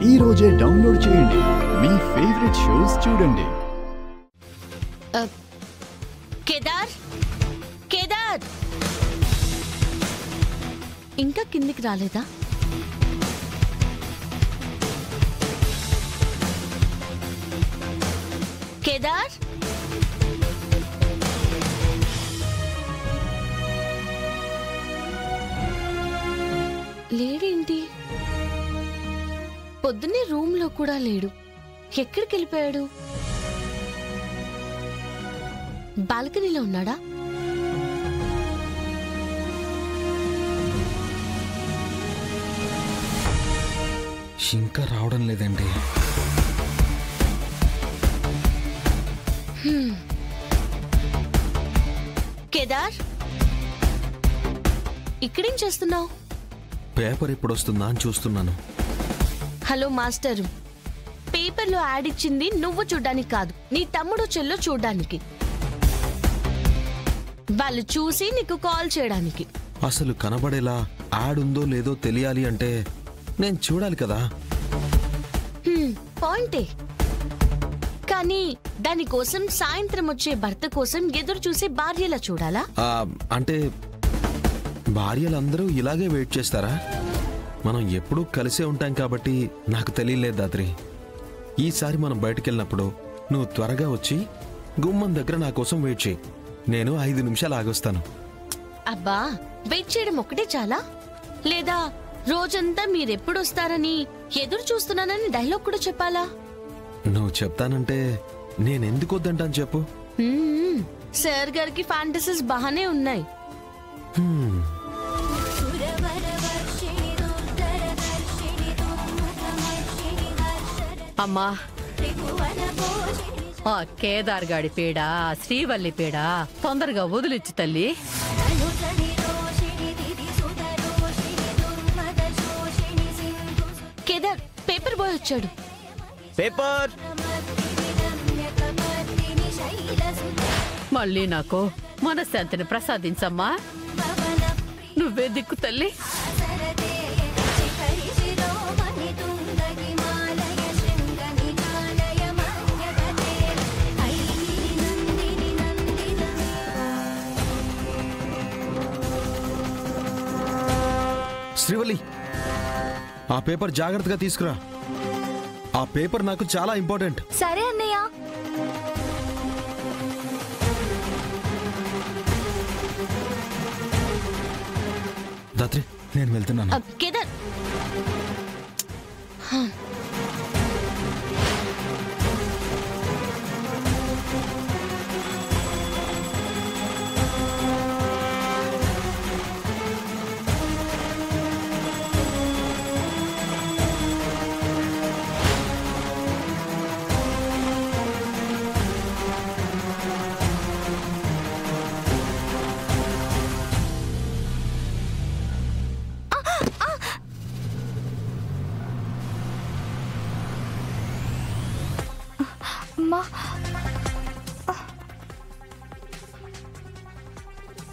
ఈ రోజే డౌన్లోడ్ చేయండి, మీ ఫేవరెట్ షోస్ చూడండి. కేదార్, కేదార్ ఇంకా కిందికి రాలేదా? కేదార్ లేడేంటి? పొద్దున్నే రూమ్ లో కూడా లేడు. ఎక్కడికి వెళ్ళిపోయాడు? బాల్కనీలో ఉన్నాడా? ఇంకా రావడం లేదండి. కేదార్, ఇక్కడేం చేస్తున్నావు? పేపర్ ఎప్పుడు వస్తుందా అని చూస్తున్నాను. హలో మాస్టర్, పేపర్లో యాడ్ ఇచ్చింది నువ్వు చూడ్డానికి కాదు, నీ తమ్ముడు చెల్లో చూడ్డానికి. వాళ్ళు చూసి నీకు కాల్ చేయడానికి. అసలు కనబడేలా యాడ్ ఉందో లేదో తెలియాలి అంటే నేను చూడాలి కదా. పాయింటే, కానీ దానికోసం సాయంత్రం వచ్చే భర్త కోసం ఎదురు చూసే భార్యలా చూడాలా? అంటే భార్యలందరూ ఇలాగే వెయిట్ చేస్తారా? మనం ఎప్పుడూ కలిసే ఉంటాం కాబట్టి నాకు తెలియలేదు దాత్రి. ఈసారి మనం బయటకెళ్ళినప్పుడు నువ్వు త్వరగా వచ్చి గుమ్మం దగ్గర నా కోసం వెయిట్ చేయి. నేను 5 నిమిషాలు ఆగొస్తాను. అబ్బా, వెయిట్ చేయడం ఒక్కటే చాలా? లేదా రోజంతా మీరెప్పుడు వస్తారని ఎదురు చూస్తున్నానని డైలాగ్ కూడా చెప్పాలా? నువ్వు చెప్తానంటే నేనెందుకు వద్దంటాను చెప్పు. సార్ గారికి ఫ్యాంటసీస్ బాగానే ఉన్నాయి. అమ్మా, ఆ కేదార్ గాడి పీడ, శ్రీవల్లి పీడ తొందరగా వదిలిచ్చు తల్లి. కేదార్, పేపర్ బాయ్ వచ్చాడు. పేపర్ మళ్ళీ నాకు మనశ్శాంతిని ప్రసాదించమ్మా. నువ్వే దిక్కు తల్లి. శ్రీవల్లి, ఆ పేపర్ జాగ్రత్తగా తీసుకురా. ఆ పేపర్ నాకు చాలా ఇంపార్టెంట్. సరే అన్నయ్య. దాత్రి, నేను వెళ్తున్నాను. కేదార్,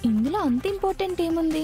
ఇందులో అంత ఇంపార్టెంట్ ఏముంది?